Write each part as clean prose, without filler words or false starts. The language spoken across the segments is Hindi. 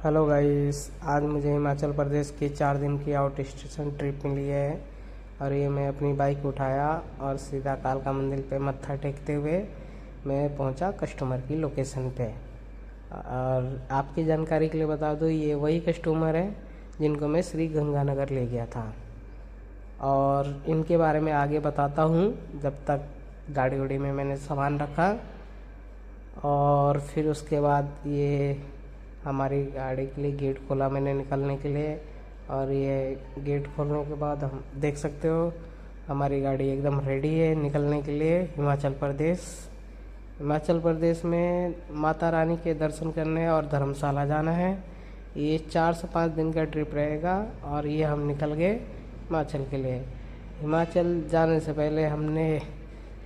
हेलो गाइस, आज मुझे हिमाचल प्रदेश की 4 दिन की आउट स्टेशन ट्रिप मिली है। और ये मैं अपनी बाइक उठाया और सीधा कालका मंदिर पे मत्था टेकते हुए मैं पहुंचा कस्टमर की लोकेशन पे। और आपकी जानकारी के लिए बता दूं, ये वही कस्टमर है जिनको मैं श्री गंगानगर ले गया था। और इनके बारे में आगे बताता हूँ, जब तक गाड़ी उड़ी में मैंने सामान रखा। और फिर उसके बाद ये हमारी गाड़ी के लिए गेट खोला मैंने निकलने के लिए। और ये गेट खोलने के बाद हम देख सकते हो हमारी गाड़ी एकदम रेडी है निकलने के लिए हिमाचल प्रदेश। हिमाचल प्रदेश में माता रानी के दर्शन करने और धर्मशाला जाना है। ये 4 से 5 दिन का ट्रिप रहेगा और ये हम निकल गए हिमाचल के लिए। हिमाचल जाने से पहले हमने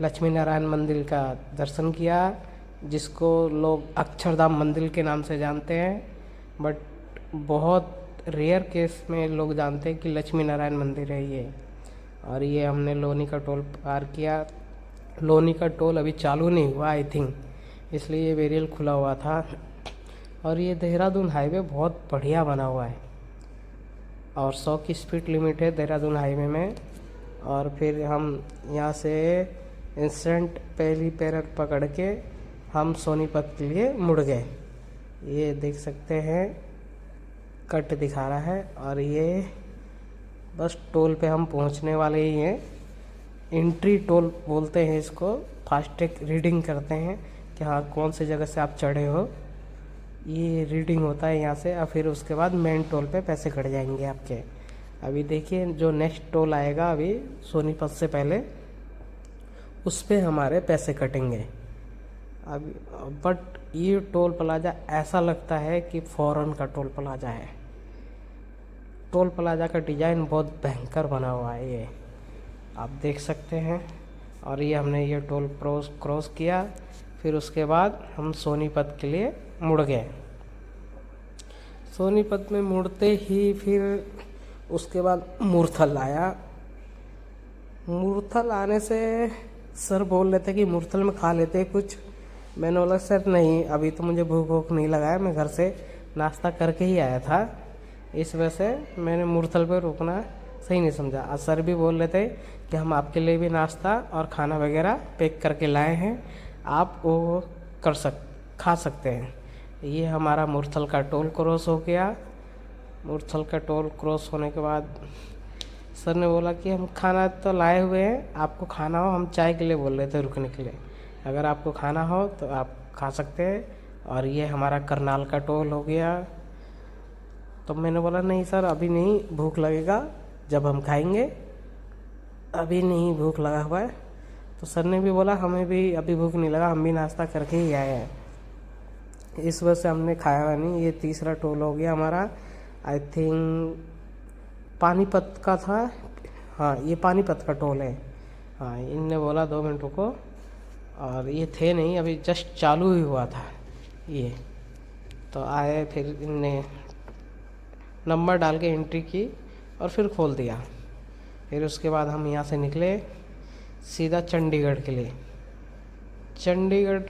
लक्ष्मी नारायण मंदिर का दर्शन किया, जिसको लोग अक्षरधाम मंदिर के नाम से जानते हैं। बट बहुत रेयर केस में लोग जानते हैं कि लक्ष्मी नारायण मंदिर है ये। और ये हमने लोनी का टोल पार किया। लोनी का टोल अभी चालू नहीं हुआ आई थिंक, इसलिए ये बेरियल खुला हुआ था। और ये देहरादून हाईवे बहुत बढ़िया बना हुआ है और 100 की स्पीड लिमिट है देहरादून हाईवे में। और फिर हम यहाँ से इंस्टेंट पहली पैरर पकड़ के हम सोनीपत के लिए मुड़ गए। ये देख सकते हैं कट दिखा रहा है। और ये बस टोल पे हम पहुंचने वाले ही हैं। एंट्री टोल बोलते हैं इसको। फास्टैग रीडिंग करते हैं कि हाँ कौन सी जगह से आप चढ़े हो, ये रीडिंग होता है यहाँ से। और फिर उसके बाद मेन टोल पे पैसे कट जाएंगे आपके। अभी देखिए जो नेक्स्ट टोल आएगा अभी सोनीपत से पहले, उस पे हमारे पैसे कटेंगे अभी। बट ये टोल प्लाजा ऐसा लगता है कि फॉरेन का टोल प्लाजा है। टोल प्लाजा का डिज़ाइन बहुत भयंकर बना हुआ है, ये आप देख सकते हैं। और ये हमने ये टोल क्रॉस किया। फिर उसके बाद हम सोनीपत के लिए मुड़ गए। सोनीपत में मुड़ते ही फिर उसके बाद मुरथल आया। मुरथल आने से सर बोल रहे थे कि मुरथल में खा लेते कुछ। मैंने बोला सर नहीं, अभी तो मुझे भूख वूख नहीं लगा है, मैं घर से नाश्ता करके ही आया था। इस वजह से मैंने मुरथल पर रुकना सही नहीं समझा। और सर भी बोल रहे थे कि हम आपके लिए भी नाश्ता और खाना वगैरह पैक करके लाए हैं, आप वो खा सकते हैं। ये हमारा मुरथल का टोल क्रॉस हो गया। मुरथल का टोल क्रॉस होने के बाद सर ने बोला कि हम खाना तो लाए हुए हैं, आपको खाना हो, हम चाय के लिए बोल रहे थे रुकने के लिए, अगर आपको खाना हो तो आप खा सकते हैं। और ये हमारा करनाल का टोल हो गया। तो मैंने बोला नहीं सर अभी नहीं, भूख लगेगा जब हम खाएंगे, अभी नहीं भूख लगा हुआ है। तो सर ने भी बोला हमें भी अभी भूख नहीं लगा, हम भी नाश्ता करके ही आए हैं, इस वजह से हमने खाया हुआ नहीं। ये तीसरा टोल हो गया हमारा, आई थिंक पानीपत का था। हाँ ये पानीपत का टोल है। हाँ इनने बोला 2 मिनट रुको, और ये थे नहीं, अभी जस्ट चालू ही हुआ था ये। तो आए, फिर इनने नंबर डाल के एंट्री की और फिर खोल दिया। फिर उसके बाद हम यहाँ से निकले सीधा चंडीगढ़ के लिए। चंडीगढ़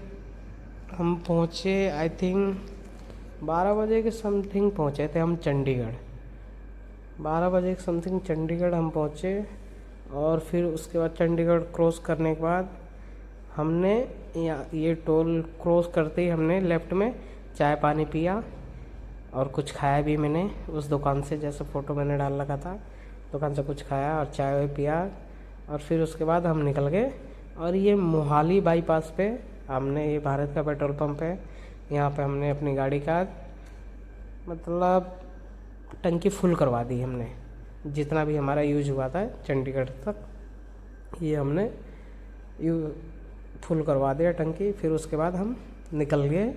हम पहुँचे आई थिंक 12 बजे के समथिंग पहुँचे थे हम चंडीगढ़। 12 बजे के समथिंग चंडीगढ़ हम पहुँचे। और फिर उसके बाद चंडीगढ़ क्रॉस करने के बाद हमने ये टोल क्रॉस करते ही हमने लेफ़्ट में चाय पानी पिया और कुछ खाया भी मैंने उस दुकान से, जैसे फ़ोटो मैंने डाल रखा था, दुकान से कुछ खाया और चाय पिया। और फिर उसके बाद हम निकल गए। और ये मोहाली बाईपास पे हमने, ये भारत का पेट्रोल पंप है, यहाँ पे हमने अपनी गाड़ी का मतलब टंकी फुल करवा दी हमने, जितना भी हमारा यूज हुआ था चंडीगढ़ तक, ये हमने फुल करवा दिया टंकी। फिर उसके बाद हम निकल गए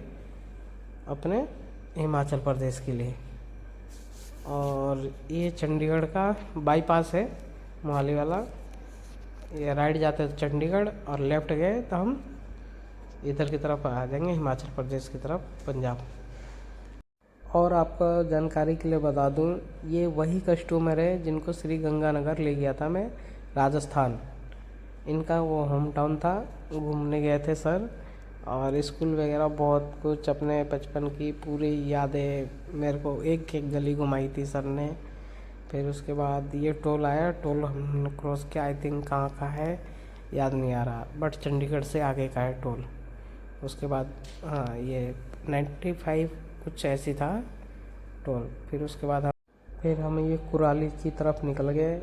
अपने हिमाचल प्रदेश के लिए। और ये चंडीगढ़ का बाईपास है मोहाली वाला, ये राइट जाते तो चंडीगढ़ और लेफ़्ट गए तो हम इधर की तरफ आ जाएंगे हिमाचल प्रदेश की तरफ, पंजाब। और आपका जानकारी के लिए बता दूं, ये वही कस्टमर है जिनको श्री गंगानगर ले गया था मैं, राजस्थान। इनका वो होम टाउन था, घूमने गए थे सर। और स्कूल वगैरह बहुत कुछ अपने बचपन की पूरी यादें मेरे को एक एक गली घुमाई थी सर ने। फिर उसके बाद ये टोल आया, टोल हमने क्रॉस किया, आई थिंक कहाँ का है याद नहीं आ रहा, बट चंडीगढ़ से आगे का है टोल। उसके बाद हाँ ये 95 कुछ ऐसी था टोल। फिर हम ये कुराली की तरफ निकल गए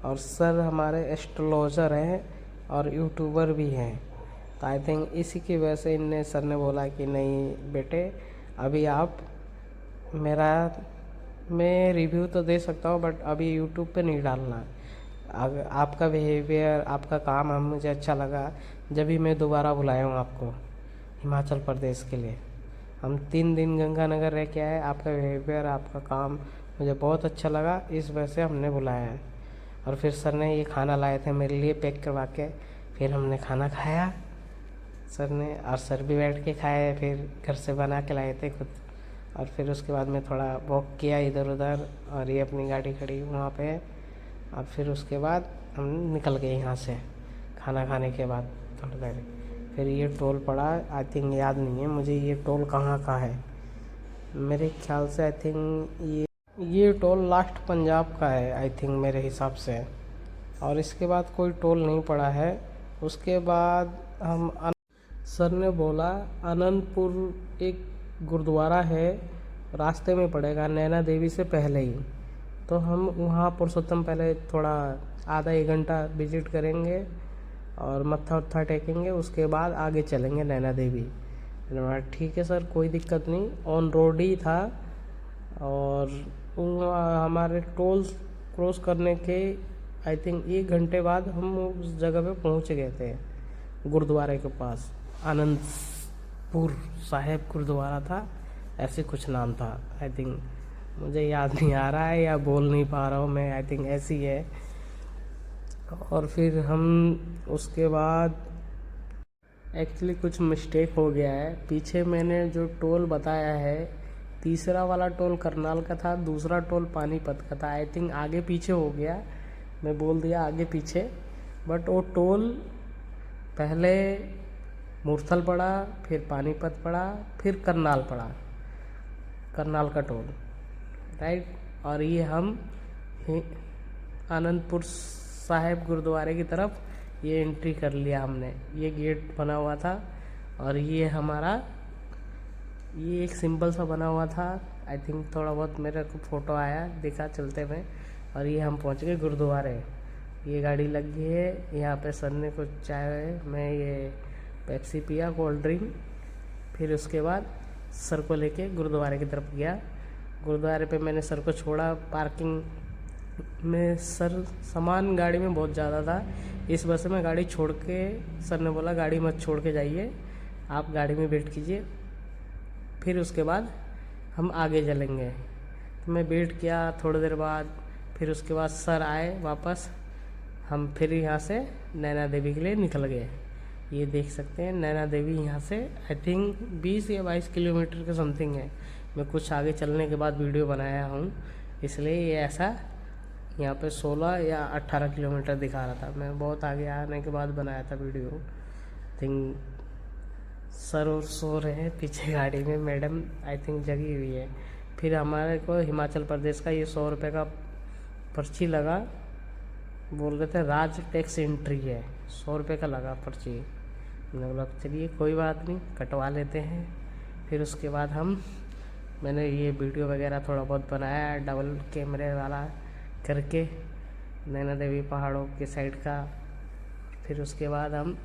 और सर हमारे एस्ट्रोलॉजर हैं और यूट्यूबर भी हैं, तो आई थिंक इसी की वजह से इनने सर ने बोला कि नहीं बेटे अभी आप मैं रिव्यू तो दे सकता हूँ बट अभी यूट्यूब पे नहीं डालना। अगर आपका बिहेवियर आपका काम हम मुझे अच्छा लगा, जब भी मैं दोबारा बुलाया हूँ आपको हिमाचल प्रदेश के लिए। हम 3 दिन गंगानगर रह के आए, आपका बिहेवियर आपका काम मुझे बहुत अच्छा लगा, इस वजह से हमने बुलाया है। और फिर सर ने ये खाना लाए थे मेरे लिए पैक करवा के, फिर हमने खाना खाया सर ने, और सर भी बैठ के खाए, फिर घर से बना के लाए थे खुद। और फिर उसके बाद में थोड़ा वॉक किया इधर उधर, और ये अपनी गाड़ी खड़ी वहाँ पे। और फिर उसके बाद हम निकल गए यहाँ से खाना खाने के बाद थोड़ी देर। फिर ये टोल पड़ा, आई थिंक याद नहीं है मुझे ये टोल कहाँ का है, मेरे ख्याल से आई थिंक ये टोल लास्ट पंजाब का है आई थिंक मेरे हिसाब से। और इसके बाद कोई टोल नहीं पड़ा है। उसके बाद सर ने बोला आनंदपुर एक गुरुद्वारा है, रास्ते में पड़ेगा नैना देवी से पहले ही, तो हम वहाँ पुरुषोत्तम पहले थोड़ा आधा 1 घंटा विजिट करेंगे और मत्था उत्था टेकेंगे, उसके बाद आगे चलेंगे नैना देवी। मैंने बोला ठीक है सर कोई दिक्कत नहीं, ऑन रोड ही था। और हमारे टोल क्रॉस करने के आई थिंक 1 घंटे बाद हम उस जगह पे पहुंच गए थे गुरुद्वारे के पास। आनंदपुर साहिब गुरुद्वारा था, ऐसे कुछ नाम था आई थिंक, मुझे याद नहीं आ रहा है या बोल नहीं पा रहा हूँ मैं, आई थिंक ऐसी है। और फिर हम उसके बाद एक्चुअली कुछ मिस्टेक हो गया है, पीछे मैंने जो टोल बताया है तीसरा वाला टोल करनाल का था, दूसरा टोल पानीपत का था। आई थिंक आगे पीछे हो गया, मैं बोल दिया आगे पीछे, बट वो टोल पहले मुरथल पड़ा, फिर पानीपत पड़ा, फिर करनाल पड़ा, करनाल का टोल राइट। और ये हम आनंदपुर साहिब गुरुद्वारे की तरफ ये एंट्री कर लिया हमने, ये गेट बना हुआ था। और ये हमारा ये एक सिंबल सा बना हुआ था, आई थिंक थोड़ा बहुत मेरे को फ़ोटो आया दिखा चलते में। और ये हम पहुंच गए गुरुद्वारे, ये गाड़ी लग गई है, यहाँ पे सर ने कुछ चाय मैं ये पेप्सी पिया कोल्ड ड्रिंक। फिर उसके बाद सर को लेके गुरुद्वारे की तरफ गया। गुरुद्वारे पे मैंने सर को छोड़ा, पार्किंग में सर सामान गाड़ी में बहुत ज़्यादा था, इस वजह से मैं गाड़ी छोड़ के, सर ने बोला गाड़ी मत छोड़ के जाइए, आप गाड़ी में वेट कीजिए, फिर उसके बाद हम आगे चलेंगे। तो मैं वेट किया थोड़ी देर बाद, फिर उसके बाद सर आए वापस, हम फिर यहाँ से नैना देवी के लिए निकल गए। ये देख सकते हैं नैना देवी यहाँ से आई थिंक 20 या 22 किलोमीटर के समथिंग है। मैं कुछ आगे चलने के बाद वीडियो बनाया हूँ, इसलिए ये ऐसा यहाँ पे 16 या 18 किलोमीटर दिखा रहा था, मैं बहुत आगे आने के बाद बनाया था वीडियो। थिंक सर और सो रहे हैं पीछे गाड़ी में, मैडम आई थिंक जगी हुई है। फिर हमारे को हिमाचल प्रदेश का ये 100 रुपये का पर्ची लगा, बोल रहे थे राज टैक्स एंट्री है, 100 रुपये का लगा पर्ची। मैंने बोला चलिए कोई बात नहीं कटवा लेते हैं। फिर उसके बाद मैंने ये वीडियो वगैरह थोड़ा बहुत बनाया डबल कैमरे वाला करके नैना देवी पहाड़ों के साइड का। फिर उसके बाद हम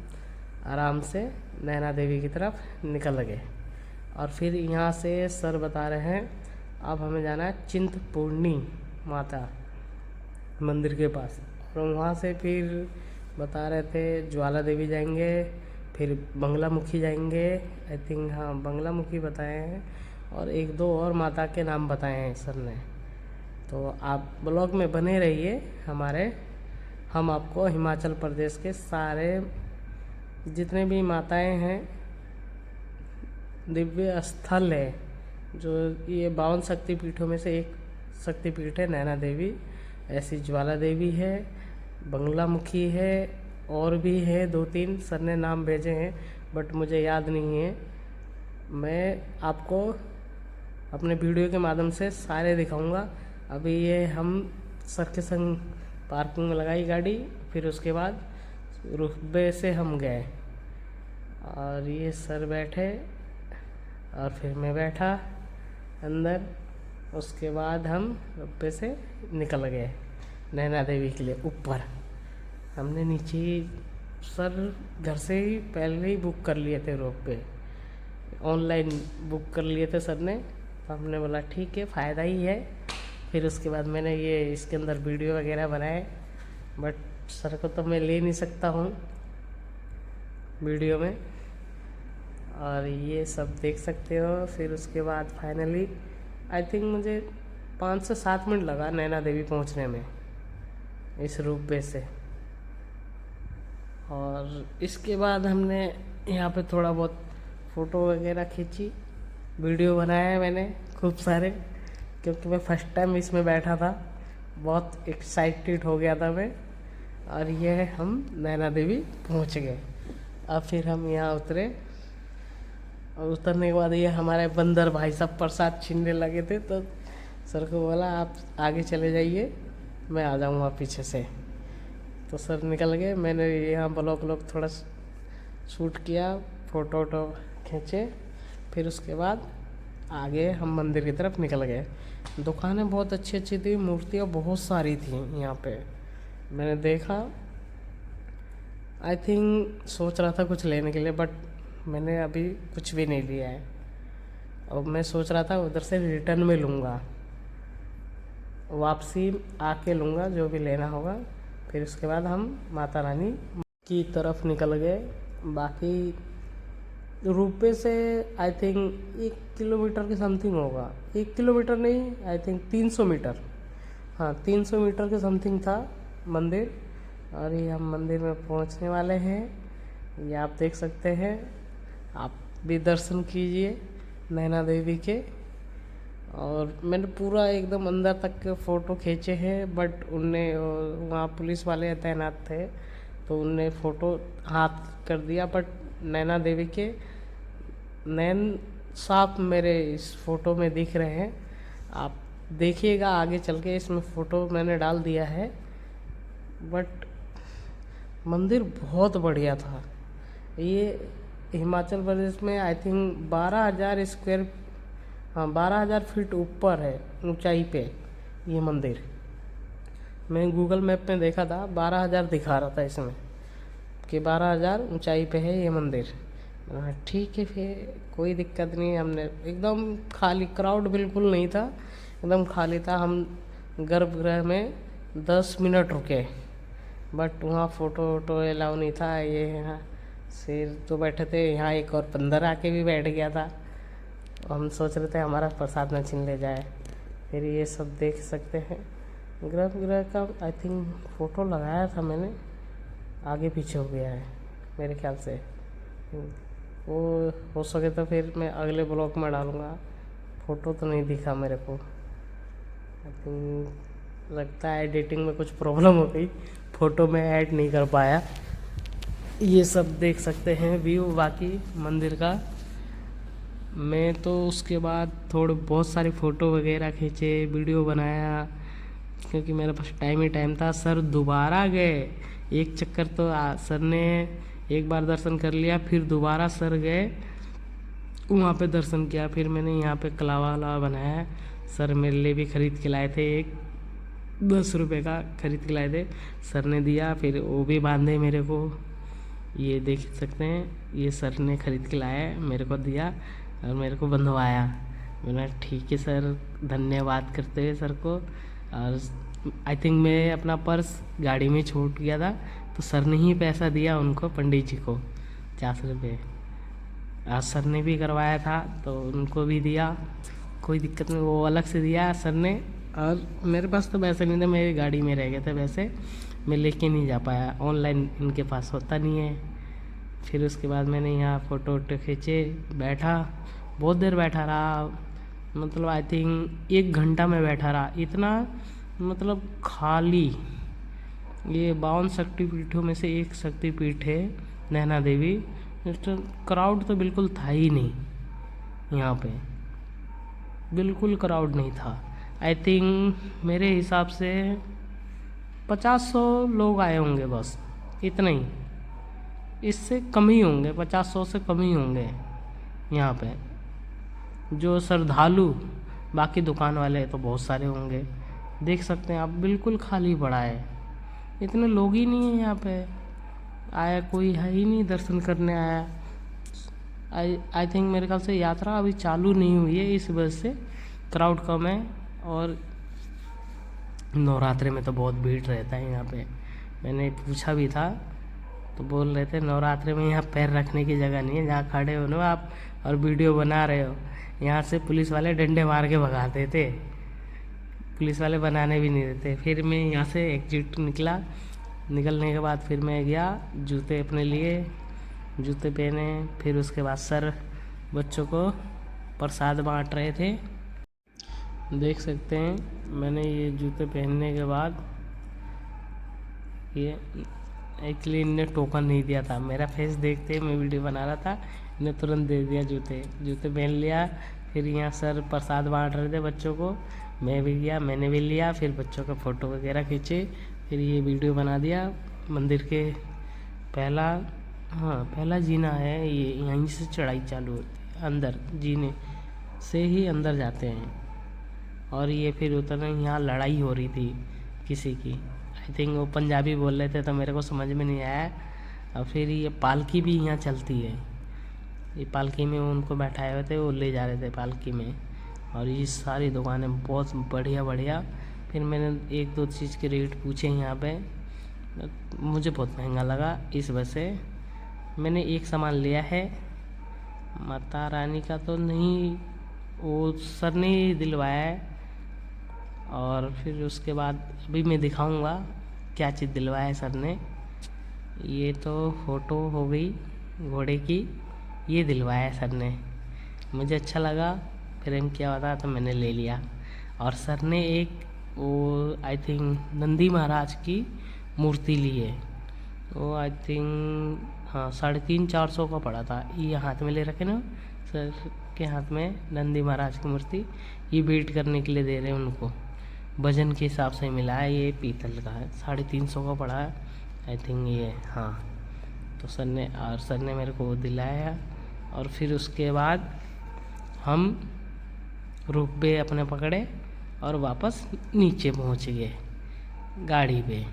आराम से नैना देवी की तरफ निकल गए। और फिर यहाँ से सर बता रहे हैं अब हमें जाना है चिंतपूर्णी माता मंदिर के पास, और वहाँ से फिर बता रहे थे ज्वाला देवी जाएंगे, फिर बंगलामुखी जाएंगे, आई थिंक हाँ बंगलामुखी बताए हैं, और 1-2 और माता के नाम बताए हैं सर ने। तो आप ब्लॉग में बने रहिए हमारे, हम आपको हिमाचल प्रदेश के सारे जितने भी माताएं हैं, दिव्य स्थल है, जो ये 52 शक्तिपीठों में से एक शक्तिपीठ है नैना देवी, ऐसी ज्वाला देवी है, बंगलामुखी है, और भी है 2-3 सर ने नाम भेजे हैं, बट मुझे याद नहीं है। मैं आपको अपने वीडियो के माध्यम से सारे दिखाऊंगा। अभी ये हम सर के संग पार्किंग में लगाई गाड़ी, फिर उसके बाद रुकबे से हम गए और ये सर बैठे और फिर मैं बैठा अंदर। उसके बाद हम रुकबे से निकल गए नैना देवी के लिए ऊपर। हमने नीचे सर घर से ही पहले ही बुक कर लिए थे रोपवे, ऑनलाइन बुक कर लिए थे सर ने। तो हमने बोला ठीक है, फ़ायदा ही है। फिर उसके बाद मैंने ये इसके अंदर वीडियो वगैरह बनाए, बट सर को तो मैं ले नहीं सकता हूँ वीडियो में। और ये सब देख सकते हो। फिर उसके बाद फाइनली आई थिंक मुझे 5 से 7 मिनट लगा नैना देवी पहुँचने में इस रोपवे से। और इसके बाद हमने यहाँ पे थोड़ा बहुत फ़ोटो वगैरह खींची, वीडियो बनाया मैंने खूब सारे, क्योंकि मैं फर्स्ट टाइम इसमें बैठा था, बहुत एक्साइटेड हो गया था मैं। और ये हम नैना देवी पहुँच गए। अब फिर हम यहाँ उतरे और उतरने के बाद ये हमारे बंदर भाई साहब प्रसाद छीनने लगे थे, तो सर को बोला आप आगे चले जाइए, मैं आ जाऊँगा पीछे से। तो सर निकल गए। मैंने यहाँ ब्लॉग थोड़ा शूट किया, फ़ोटो वोटो खींचे। फिर उसके बाद आगे हम मंदिर की तरफ निकल गए। दुकानें बहुत अच्छी अच्छी थी, मूर्तियाँ बहुत सारी थी यहाँ पे। मैंने देखा, आई थिंक सोच रहा था कुछ लेने के लिए, बट मैंने अभी कुछ भी नहीं लिया है। और मैं सोच रहा था उधर से रिटर्न में लूँगा, वापसी आके लूँगा जो भी लेना होगा। फिर उसके बाद हम माता रानी की तरफ निकल गए। बाकी रुपये से आई थिंक 1 किलोमीटर के समथिंग होगा, 1 किलोमीटर नहीं, आई थिंक 300 मीटर, हाँ 300 मीटर के समथिंग था मंदिर। और ये हम मंदिर में पहुंचने वाले हैं, ये आप देख सकते हैं। आप भी दर्शन कीजिए नैना देवी के। और मैंने पूरा एकदम अंदर तक के फ़ोटो खींचे हैं, बट उनने वहाँ पुलिस वाले तैनात थे, तो उनने फ़ोटो हाथ कर दिया। बट नैना देवी के नैन साफ मेरे इस फ़ोटो में दिख रहे हैं। आप देखिएगा आगे चल के, इसमें फ़ोटो मैंने डाल दिया है। बट मंदिर बहुत बढ़िया था। ये हिमाचल प्रदेश में आई थिंक 12,000 फीट ऊपर है ऊंचाई पे ये मंदिर। मैं गूगल मैप में देखा था, 12,000 दिखा रहा था इसमें कि 12,000 ऊंचाई पे है ये मंदिर। ठीक है, फिर कोई दिक्कत नहीं। हमने एकदम खाली, क्राउड बिल्कुल नहीं था, एकदम खाली था। हम गर्भगृह में 10 मिनट रुके, बट वहाँ फ़ोटो वोटो अलाउ नहीं था। ये यहाँ शेर तो बैठे थे, यहाँ एक और बंदर आके भी बैठ गया था। हम सोच रहे थे हमारा प्रसाद न छीन ले जाए। फिर ये सब देख सकते हैं। गर्भगृह का आई थिंक फ़ोटो लगाया था मैंने, आगे पीछे हो गया है मेरे ख्याल से। वो हो सके तो फिर मैं अगले ब्लॉग में डालूँगा। फ़ोटो तो नहीं दिखा मेरे को, आई थिंक लगता है एडिटिंग में कुछ प्रॉब्लम हो गई, फ़ोटो में ऐड नहीं कर पाया। ये सब देख सकते हैं व्यू बाकी मंदिर का। मैं तो उसके बाद थोड़े बहुत सारे फ़ोटो वगैरह खींचे, वीडियो बनाया, क्योंकि मेरे पास टाइम ही टाइम था। सर दोबारा गए, एक चक्कर तो सर ने एक बार दर्शन कर लिया, फिर दोबारा सर गए, वहाँ पे दर्शन किया। फिर मैंने यहाँ पे कलावा वलावा बनाया, सर मेरे लिए भी ख़रीद के लाए थे, एक 10 रुपये का ख़रीद के लाए थे, सर ने दिया। फिर वो भी बांधे मेरे को, ये देख सकते हैं, ये सर ने ख़रीद के लाया, मेरे को दिया और मेरे को बंधवाया। मैंने ठीक है सर, धन्यवाद करते हुए सर को। और आई थिंक मैं अपना पर्स गाड़ी में छूट गया था, तो सर ने ही पैसा दिया उनको, पंडित जी को 50 रुपये। आज सर ने भी करवाया था तो उनको भी दिया, कोई दिक्कत नहीं, वो अलग से दिया सर ने। और मेरे पास तो पैसे नहीं थे, मेरी गाड़ी में रह गए थे पैसे, मैं लेके नहीं जा पाया, ऑनलाइन इनके पास होता नहीं है। फिर उसके बाद मैंने यहाँ फ़ोटो वोटो खींचे, बैठा, बहुत देर बैठा रहा, मतलब आई थिंक 1 घंटा में बैठा रहा। इतना मतलब खाली, ये 52 शक्तिपीठों में से एक शक्तिपीठ है नैना देवी, क्राउड तो बिल्कुल था ही नहीं यहाँ पे, बिल्कुल क्राउड नहीं था। आई थिंक मेरे हिसाब से 50-100 लोग आए होंगे बस, इतना ही, इससे कम ही होंगे, 50-100 से कम ही होंगे यहाँ पे जो श्रद्धालु। बाकी दुकान वाले तो बहुत सारे होंगे, देख सकते हैं आप, बिल्कुल खाली पड़ा है, इतने लोग ही नहीं है यहाँ पे, आया कोई है ही नहीं दर्शन करने आया। आई थिंक मेरे ख्याल से यात्रा अभी चालू नहीं हुई है, इस वजह से क्राउड कम है। और नवरात्रि में तो बहुत भीड़ रहता है यहाँ पे, मैंने पूछा भी था तो बोल रहे थे नवरात्रि में यहाँ पैर रखने की जगह नहीं है, जहाँ खड़े हो ना आप और वीडियो बना रहे हो, यहाँ से पुलिस वाले डंडे मार के भगाते थे, पुलिस वाले बनाने भी नहीं देते। फिर मैं यहाँ से एग्जिट निकला, निकलने के बाद फिर मैं गया जूते अपने लिए, जूते पहने, फिर उसके बाद सर बच्चों को प्रसाद बांट रहे थे, देख सकते हैं। मैंने ये जूते पहनने के बाद, ये एक्चुअली इनने टोकन नहीं दिया था, मेरा फेस देखते मैं वीडियो बना रहा था, इन्हें तुरंत दे दिया जूते पहन लिया। फिर यहाँ सर प्रसाद बांट रहे थे बच्चों को, मैं भी गया, मैंने भी लिया, फिर बच्चों का फ़ोटो वगैरह खींचे, फिर ये वीडियो बना दिया। मंदिर के पहला जीना है ये, यहीं से चढ़ाई चालू होती है, अंदर जीने से ही अंदर जाते हैं। और ये फिर उतरने, यहाँ लड़ाई हो रही थी किसी की, आई थिंक वो पंजाबी बोल रहे थे तो मेरे को समझ में नहीं आया। और फिर ये पालकी भी यहाँ चलती है, ये पालकी में उनको बैठाए हुए थे, वो ले जा रहे थे पालकी में। और ये सारी दुकानें बहुत बढ़िया। फिर मैंने 1-2 चीज़ के रेट पूछे यहाँ पे, मुझे बहुत महंगा लगा, इस वजह से मैंने एक सामान लिया है, माता रानी का तो नहीं, वो सर ने ही दिलवाया है। और फिर उसके बाद अभी मैं दिखाऊंगा क्या चीज़ दिलवाया है सर ने। ये तो फ़ोटो हो गई घोड़े की, ये दिलवाया है सर ने, मुझे अच्छा लगा, फ्रेम किया हुआ था तो मैंने ले लिया। और सर ने एक वो आई थिंक नंदी महाराज की मूर्ति ली है, वो आई थिंक 350-400 का पड़ा था। ये हाथ में ले रखे ना सर के हाथ में नंदी महाराज की मूर्ति, ये वेट करने के लिए दे रहे हैं उनको, वजन के हिसाब से मिला है, ये पीतल का है, 350 का पड़ा है आई थिंक ये। तो सर ने मेरे को वो दिलाया। और फिर उसके बाद हम रोपवे अपने पकड़े और वापस नीचे पहुंच गए गाड़ी पे।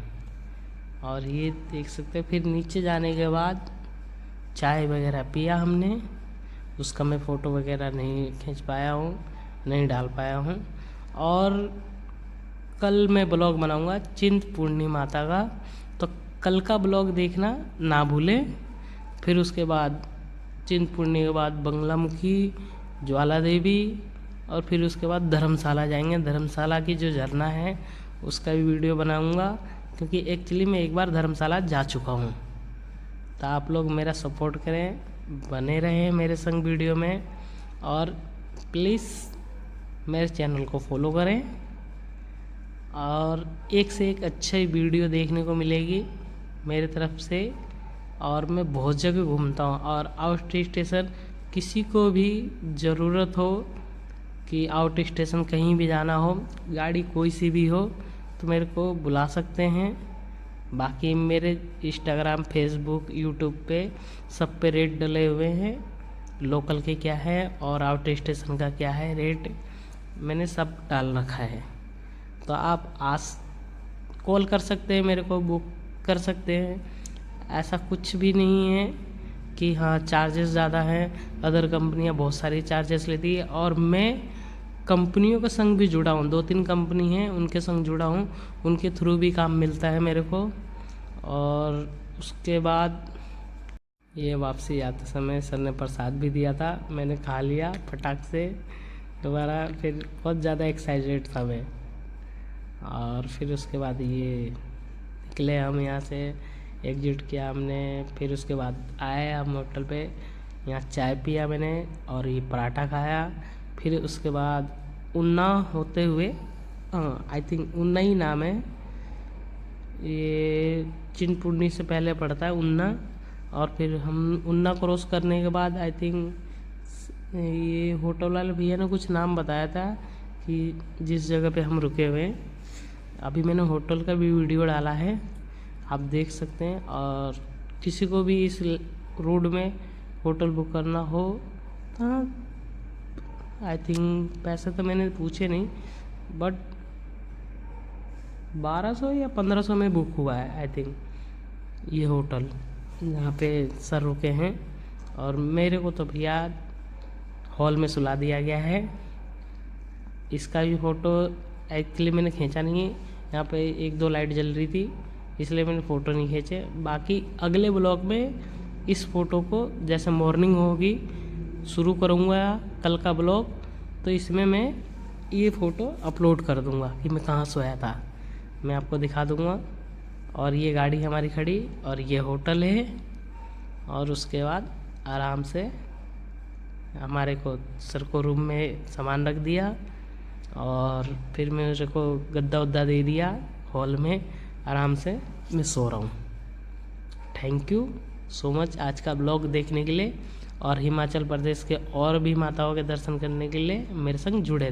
और ये देख सकते हैं, फिर नीचे जाने के बाद चाय वगैरह पिया हमने, उसका मैं फ़ोटो वगैरह नहीं खींच पाया हूँ, नहीं डाल पाया हूँ। और कल मैं ब्लॉग बनाऊँगा चिंतपूर्णी माता का, तो कल का ब्लॉग देखना ना भूलें। फिर उसके बाद चिंतपूर्णी के बाद बंगलामुखी, ज्वाला देवी, और फिर उसके बाद धर्मशाला जाएंगे। धर्मशाला की जो झरना है उसका भी वीडियो बनाऊँगा, क्योंकि एक्चुअली मैं एक बार धर्मशाला जा चुका हूँ। तो आप लोग मेरा सपोर्ट करें, बने रहें मेरे संग वीडियो में, और प्लीज़ मेरे चैनल को फॉलो करें। और एक से एक अच्छी वीडियो देखने को मिलेगी मेरे तरफ से। और मैं बहुत जगह घूमता हूँ, और आउट स्टेशन किसी को भी ज़रूरत हो कि आउट स्टेशन कहीं भी जाना हो, गाड़ी कोई सी भी हो, तो मेरे को बुला सकते हैं। बाकी मेरे इंस्टाग्राम, फेसबुक, यूट्यूब पे सब पे रेट डले हुए हैं, लोकल के क्या है और आउट स्टेशन का क्या है रेट, मैंने सब डाल रखा है। तो आप आज कॉल कर सकते हैं, मेरे को बुक कर सकते हैं, ऐसा कुछ भी नहीं है कि हाँ चार्जेस ज़्यादा हैं। अदर कंपनियां बहुत सारी चार्जेस लेती है, और मैं कंपनियों के संग भी जुड़ा हूँ, 2-3 कंपनी हैं उनके संग जुड़ा हूँ, उनके थ्रू भी काम मिलता है मेरे को। और उसके बाद ये वापसी आते समय सर ने प्रसाद भी दिया था, मैंने खा लिया फटाक से दोबारा, फिर बहुत ज़्यादा एक्साइटेड था मैं। और फिर उसके बाद ये निकले हम यहाँ से, एग्जिट किया हमने। फिर उसके बाद आए हम होटल पे, यहाँ चाय पिया मैंने और ये पराठा खाया। फिर उसके बाद उन्ना होते हुए, आई थिंक उन्ना ही नाम है, ये चिंतपूर्णी से पहले पड़ता है उन्ना, और फिर हम उन्ना क्रॉस करने के बाद आई थिंक ये होटल वाले भैया ने कुछ नाम बताया था कि जिस जगह पे हम रुके हुए हैं। अभी मैंने होटल का भी वीडियो डाला है, आप देख सकते हैं। और किसी को भी इस रोड में होटल बुक करना हो तो आई थिंक पैसे तो मैंने पूछे नहीं, बट 1200 या 1500 में बुक हुआ है आई थिंक ये होटल जहाँ पे सर रुके हैं। और मेरे को तो भैया हॉल में सुला दिया गया है। इसका भी फ़ोटो एक्चुअली मैंने खींचा नहीं है, यहाँ पे 1-2 लाइट जल रही थी इसलिए मैंने फ़ोटो नहीं खींचे। बाकी अगले ब्लॉग में इस फ़ोटो को जैसे मॉर्निंग होगी शुरू करूँगा कल का ब्लॉग, तो इसमें मैं ये फ़ोटो अपलोड कर दूँगा कि मैं कहाँ सोया था, मैं आपको दिखा दूँगा। और ये गाड़ी हमारी खड़ी और ये होटल है। और उसके बाद आराम से हमारे को सर को रूम में सामान रख दिया और फिर मेरे को गद्दा उद्दा दे दिया हॉल में, आराम से मैं सो रहा हूँ। थैंक यू सो मच आज का ब्लॉग देखने के लिए। और हिमाचल प्रदेश के और भी माताओं के दर्शन करने के लिए मेरे संग जुड़े रहे।